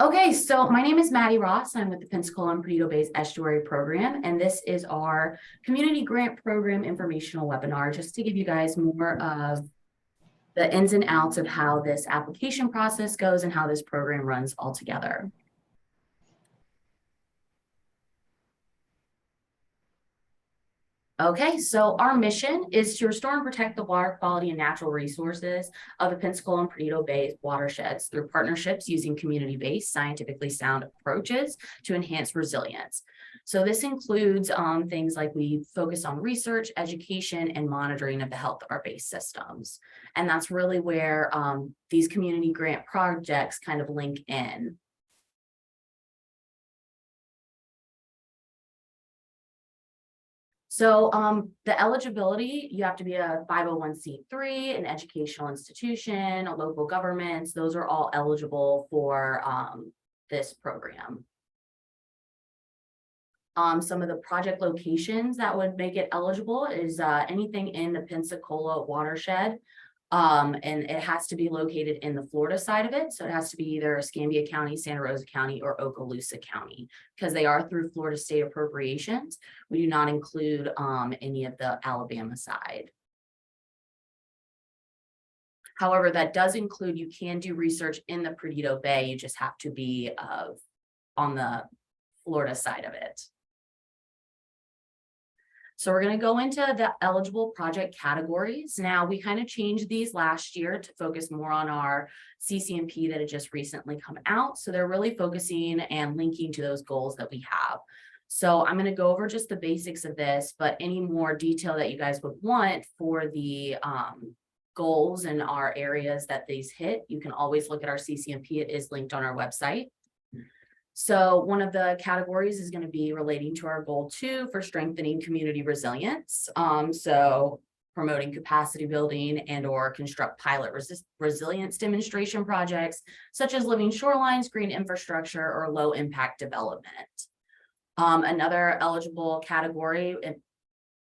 Okay, so my name is Maddie Ross. I'm with the Pensacola and Perdido Bay's Estuary Program, and this is our Community Grant Program Informational Webinar, just to give you guys more of the ins and outs of how this application process goes and how this program runs all together. Okay, so our mission is to restore and protect the water quality and natural resources of the Pensacola and Perdido Bay watersheds through partnerships using community-based, scientifically sound approaches to enhance resilience. So this includes things like we focus on research, education, and monitoring of the health of our base systems. And that's really where these community grant projects kind of link in. So the eligibility, you have to be a 501c3, an educational institution, a local governments, those are all eligible for this program. Some of the project locations that would make it eligible is anything in the Pensacola watershed. And it has to be located in the Florida side of it. So it has to be either Escambia County, Santa Rosa County, or Okaloosa County, because they are through Florida state appropriations. We do not include any of the Alabama side. However, that does include, you can do research in the Perdido Bay. You just have to be on the Florida side of it. So we're going to go into the eligible project categories. Now, we kind of changed these last year to focus more on our CCMP that had just recently come out. So they're really focusing and linking to those goals that we have. So I'm going to go over just the basics of this, but any more detail that you guys would want for the goals and our areas that these hit, you can always look at our CCMP. It is linked on our website. So one of the categories is going to be relating to our goal 2 for strengthening community resilience. So promoting capacity building and or construct pilot resilience demonstration projects, such as living shorelines, green infrastructure, or low impact development. Another eligible category, it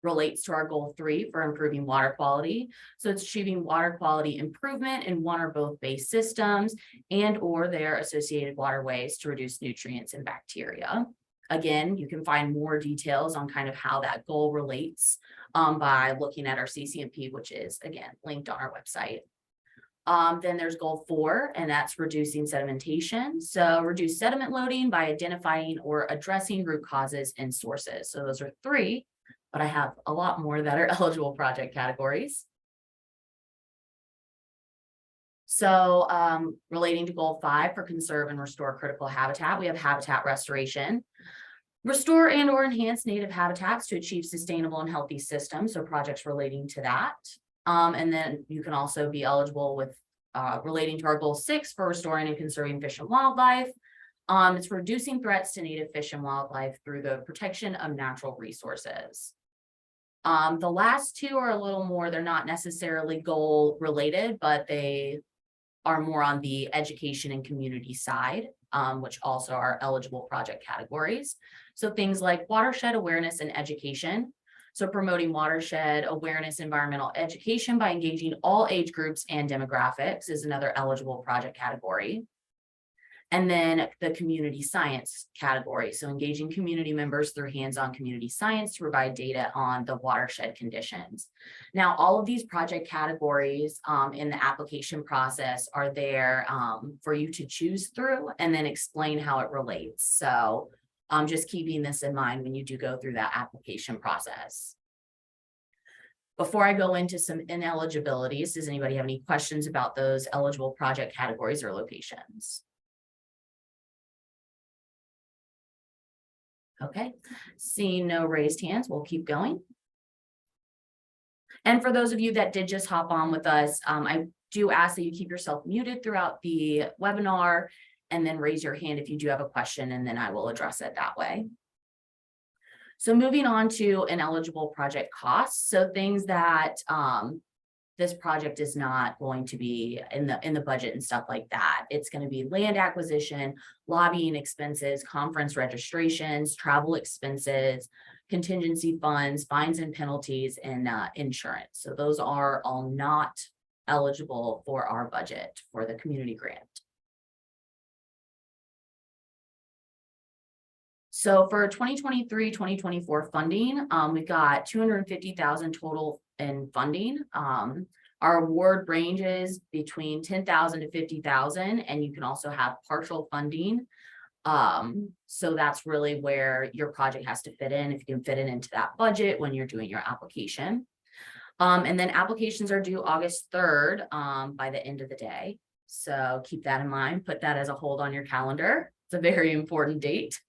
relates to our goal 3 for improving water quality. So it's achieving water quality improvement in one or both base systems and or their associated waterways to reduce nutrients and bacteria. Again, you can find more details on kind of how that goal relates by looking at our CCMP, which is again linked on our website. Then there's goal 4, and that's reducing sedimentation. So reduce sediment loading by identifying or addressing root causes and sources. So those are 3. But I have a lot more that are eligible project categories. So relating to goal 5 for conserve and restore critical habitat, we have habitat restoration. Restore and or enhance native habitats to achieve sustainable and healthy systems. So projects relating to that. And then you can also be eligible with relating to our goal 6 for restoring and conserving fish and wildlife. It's reducing threats to native fish and wildlife through the protection of natural resources. The last 2 are a little more, they're not necessarily goal related, but they are more on the education and community side, which also are eligible project categories. So things like watershed awareness and education. So promoting watershed awareness, environmental education by engaging all age groups and demographics is another eligible project category. And then the community science category. So engaging community members through hands-on community science to provide data on the watershed conditions. Now, all of these project categories in the application process are there for you to choose through and then explain how it relates. So just keeping this in mind when you do go through that application process. Before I go into some ineligibilities, does anybody have any questions about those eligible project categories or locations? Okay, seeing no raised hands, we'll keep going. And for those of you that did just hop on with us, I do ask that you keep yourself muted throughout the webinar and then raise your hand if you do have a question, and then I will address it that way. So moving on to ineligible project costs. So things that this project is not going to be in the budget and stuff like that. It's going to be land acquisition, lobbying expenses, conference registrations, travel expenses, contingency funds, fines and penalties, and insurance. So those are all not eligible for our budget for the community grant. So for 2023-2024 funding, we've got 250,000 total in funding. Our award ranges between 10,000 to 50,000, and you can also have partial funding. So that's really where your project has to fit in, if you can fit it into that budget when you're doing your application. And then applications are due August 3rd by the end of the day. So keep that in mind, put that as a hold on your calendar. It's a very important date.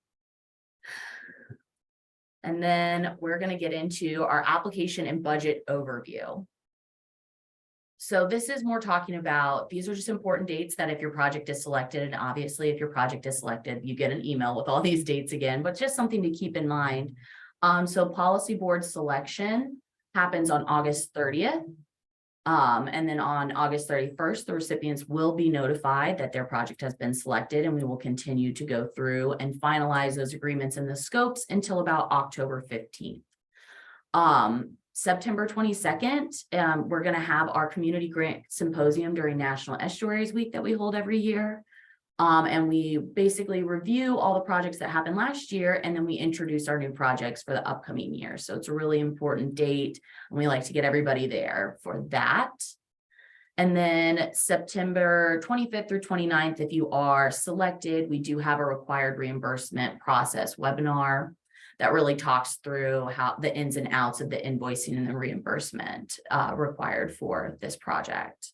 And then we're going to get into our application and budget overview. So this is more talking about, these are just important dates that if your project is selected, and obviously if your project is selected, you get an email with all these dates again, but just something to keep in mind. So policy board selection happens on August 30th. And then on August 31st, the recipients will be notified that their project has been selected, and we will continue to go through and finalize those agreements and the scopes until about October 15th. September 22nd, we're going to have our community grant symposium during National Estuaries Week that we hold every year. And we basically review all the projects that happened last year, and then we introduce our new projects for the upcoming year. So it's a really important date, and we like to get everybody there for that. And then September 25th through 29th, if you are selected, we do have a required reimbursement process webinar that really talks through how the ins and outs of the invoicing and the reimbursement required for this project.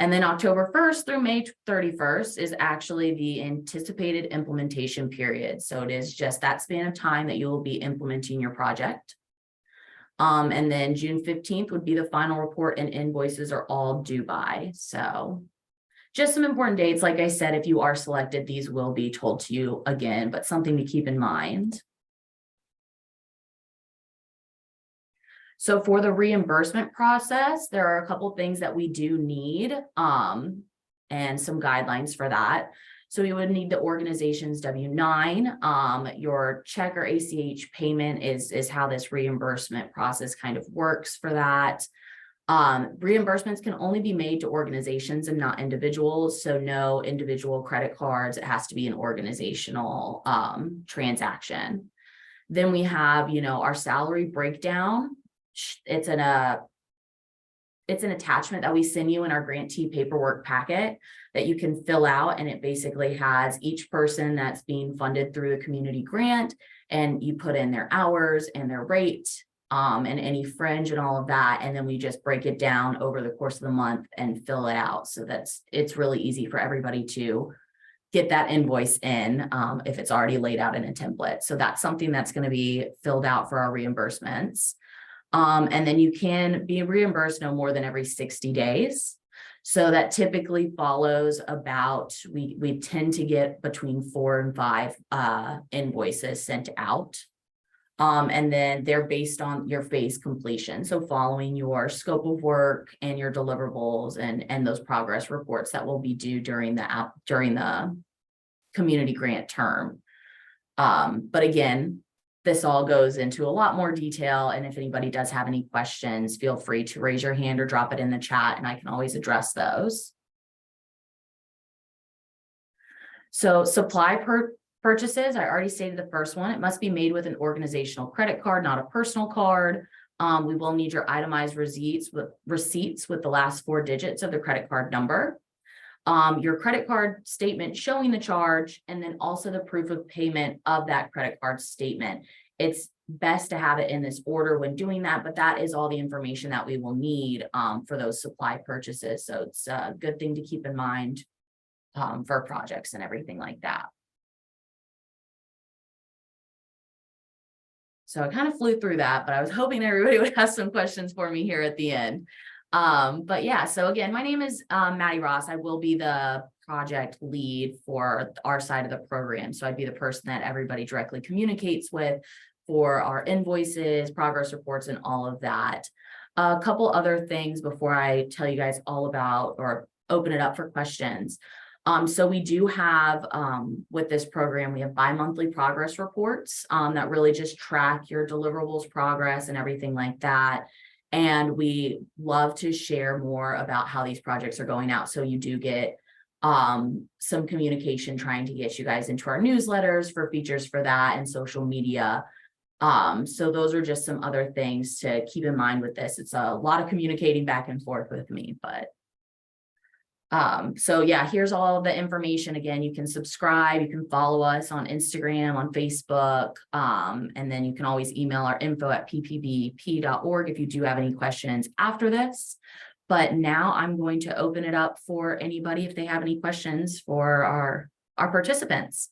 And then October 1st through May 31st is actually the anticipated implementation period. So it is just that span of time that you will be implementing your project. And then June 15th would be the final report, and invoices are all due by. So just some important dates. Like I said, if you are selected, these will be told to you again, but something to keep in mind. So for the reimbursement process, there are a couple things that we do need and some guidelines for that. So we would need the organization's W-9. Your check or ACH payment is how this reimbursement process kind of works for that. Reimbursements can only be made to organizations and not individuals. So no individual credit cards. It has to be an organizational transaction. Then we have, our salary breakdown. It's an attachment that we send you in our grantee paperwork packet that you can fill out, and it basically has each person that's being funded through the community grant, and you put in their hours and their rate and any fringe and all of that, and then we just break it down over the course of the month and fill it out. So it's really easy for everybody to get that invoice in if it's already laid out in a template. So that's something that's going to be filled out for our reimbursements. And then you can be reimbursed no more than every 60 days. So that typically follows about, we tend to get between 4 and 5 invoices sent out. And then they're based on your phase completion. So following your scope of work and your deliverables and those progress reports that will be due during the community grant term. But again, this all goes into a lot more detail. And if anybody does have any questions, feel free to raise your hand or drop it in the chat, and I can always address those. So supply purchases, I already stated the first one. It must be made with an organizational credit card, not a personal card. We will need your itemized receipts with the last 4 digits of the credit card number. Your credit card statement showing the charge, and then also the proof of payment of that credit card statement. It's best to have it in this order when doing that, but that is all the information that we will need for those supply purchases. So it's a good thing to keep in mind for projects and everything like that. So I kind of flew through that, but I was hoping everybody would have some questions for me here at the end. But yeah, so again, my name is Maddie Ross. I will be the project lead for our side of the program. So I'd be the person that everybody directly communicates with for our invoices, progress reports, and all of that. A couple other things before I tell you guys all about or open it up for questions. So we do have, with this program, we have bi-monthly progress reports that really just track your deliverables progress and everything like that. And we love to share more about how these projects are going out. So you do get some communication trying to get you guys into our newsletters for features for that and social media. So those are just some other things to keep in mind with this. It's a lot of communicating back and forth with me, but so yeah, here's all the information. Again, you can subscribe, you can follow us on Instagram, on Facebook, and then you can always email our info@ppbep.org if you do have any questions after this. But now I'm going to open it up for anybody if they have any questions for our participants.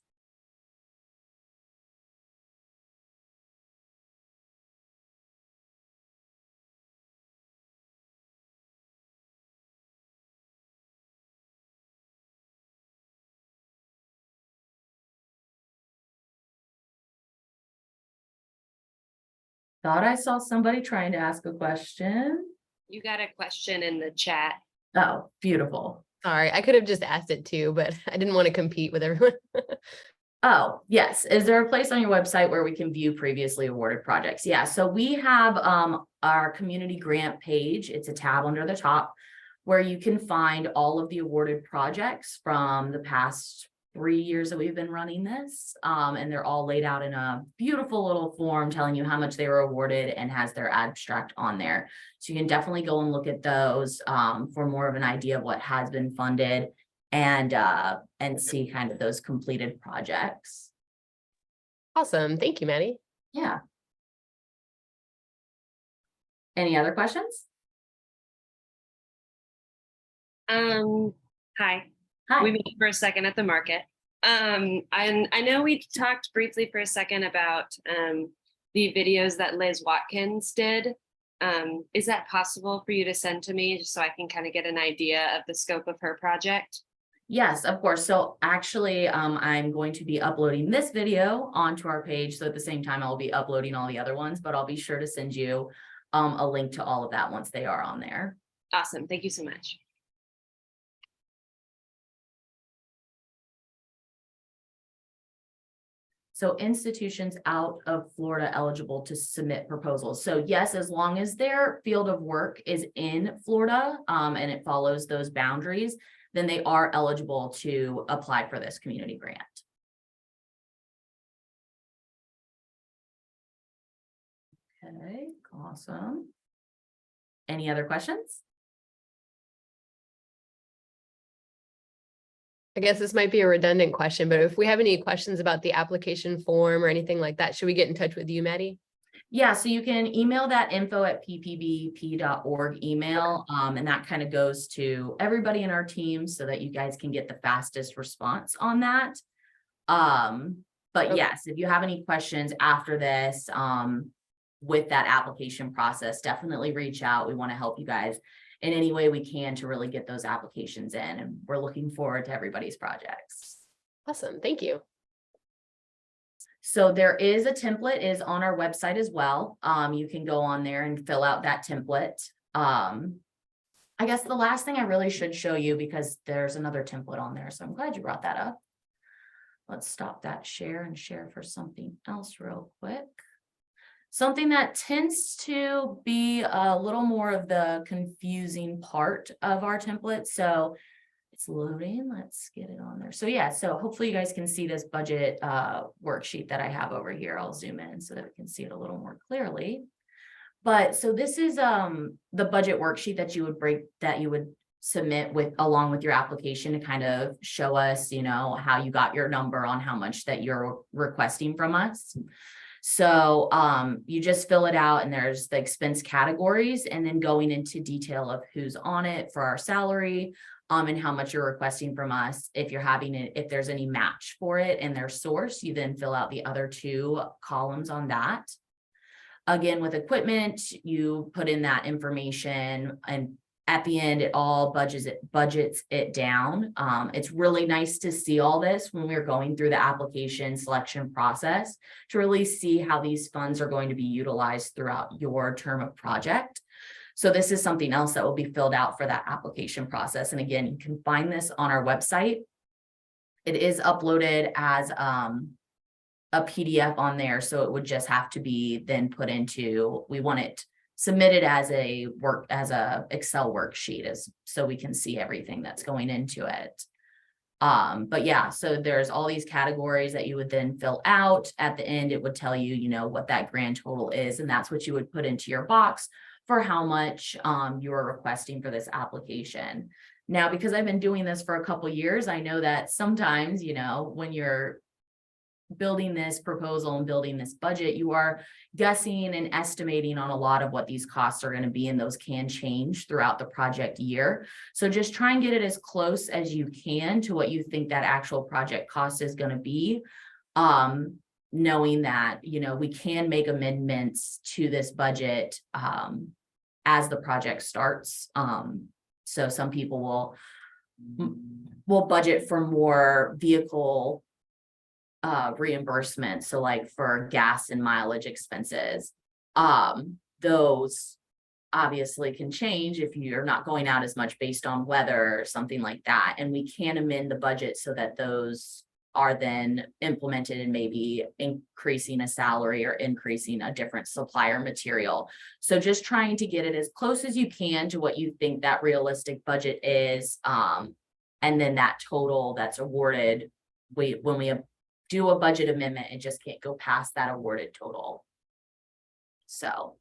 Thought I saw somebody trying to ask a question. You got a question in the chat. Oh, beautiful. Sorry, I could have just asked it too, but I didn't want to compete with everyone. Oh, yes. Is there a place on your website where we can view previously awarded projects? Yeah, so we have our community grant page. It's a tab under the top where you can find all of the awarded projects from the past 3 years that we've been running this. And they're all laid out in a beautiful little form telling you how much they were awarded and has their abstract on there. So you can definitely go and look at those for more of an idea of what has been funded and see kind of those completed projects. Awesome. Thank you, Maddie. Yeah. Any other questions? Hi. Hi. We meet for a second at the market. I know we talked briefly for a second about the videos that Liz Watkins did. Is that possible for you to send to me just so I can kind of get an idea of the scope of her project? Yes, of course. So actually, I'm going to be uploading this video onto our page. So at the same time, I'll be uploading all the other ones, but I'll be sure to send you a link to all of that once they are on there. Awesome. Thank you so much. So institutions out of Florida eligible to submit proposals. So yes, as long as their field of work is in Florida and it follows those boundaries, then they are eligible to apply for this community grant. Okay, awesome. Any other questions? I guess this might be a redundant question, but if we have any questions about the application form or anything like that, should we get in touch with you, Maddie? Yeah, so you can email that info@ppbep.org email, and that kind of goes to everybody in our team so that you guys can get the fastest response on that. But yes, if you have any questions after this, with that application process, definitely reach out. We want to help you guys in any way we can to really get those applications in, and we're looking forward to everybody's projects. Awesome, thank you. So there is a template is on our website as well. You can go on there and fill out that template. I guess the last thing I really should show you, because there's another template on there, so I'm glad you brought that up. Let's stop that share and share for something else real quick. Something that tends to be a little more of the confusing part of our template. So it's loading. Let's get it on there. So yeah, so hopefully you guys can see this budget worksheet that I have over here. I'll zoom in so that we can see it a little more clearly. But so this is the budget worksheet that you would submit along with your application to kind of show us, you know, how you got your number on how much that you're requesting from us. So you just fill it out and there's the expense categories and then going into detail of who's on it for our salary and how much you're requesting from us. If you're having it, if there's any match for it and their source, you then fill out the other 2 columns on that. Again, with equipment, you put in that information, and at the end, it all budgets it down. It's really nice to see all this when we're going through the application selection process to really see how these funds are going to be utilized throughout your term of project. So this is something else that will be filled out for that application process. And again, you can find this on our website. It is uploaded as a PDF on there. So it would just have to be then put into, we want it submitted as a Excel worksheet so we can see everything that's going into it. But yeah, so there's all these categories that you would then fill out. At the end, it would tell you, you know, what that grand total is, and that's what you would put into your box for how much you are requesting for this application. Now, because I've been doing this for a couple years, I know that sometimes, you know, when you're building this proposal and building this budget, you are guessing and estimating on a lot of what these costs are going to be, and those can change throughout the project year. So just try and get it as close as you can to what you think that actual project cost is going to be. Knowing that, you know, we can make amendments to this budget as the project starts. So some people will budget for more vehicle reimbursement. So like for gas and mileage expenses, those obviously can change if you're not going out as much based on weather or something like that. And we can amend the budget so that those are then implemented and maybe increasing a salary or increasing a different supplier material. So just trying to get it as close as you can to what you think that realistic budget is. And then that total that's awarded, when we do a budget amendment, it just can't go past that awarded total. So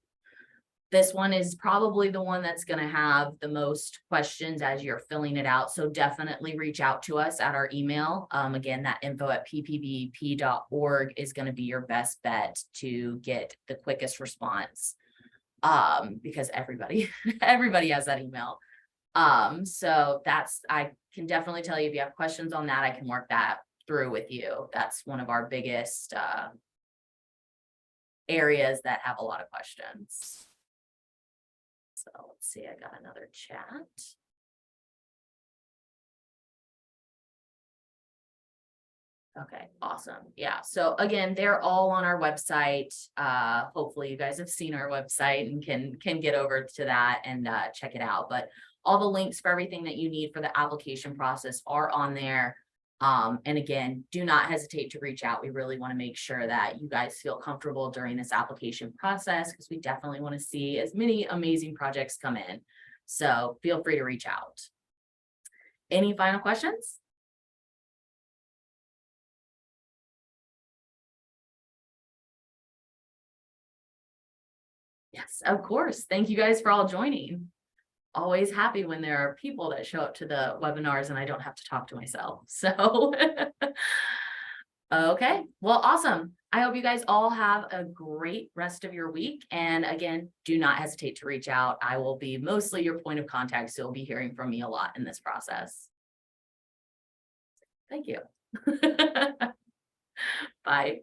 this one is probably the one that's going to have the most questions as you're filling it out. So definitely reach out to us at our email. Again, that info@ppbep.org is going to be your best bet to get the quickest response, because everybody has that email. So I can definitely tell you if you have questions on that, I can work that through with you. That's one of our biggest areas that have a lot of questions. So let's see, I got another chat. Okay, awesome. Yeah, so again, they're all on our website. Hopefully you guys have seen our website and can get over to that and check it out. But all the links for everything that you need for the application process are on there. And again, do not hesitate to reach out. We really want to make sure that you guys feel comfortable during this application process, because we definitely want to see as many amazing projects come in. So feel free to reach out. Any final questions? Yes, of course. Thank you guys for all joining. Always happy when there are people that show up to the webinars and I don't have to talk to myself. So, okay, well, awesome. I hope you guys all have a great rest of your week. And again, do not hesitate to reach out. I will be mostly your point of contact, so you'll be hearing from me a lot in this process. Thank you. Bye.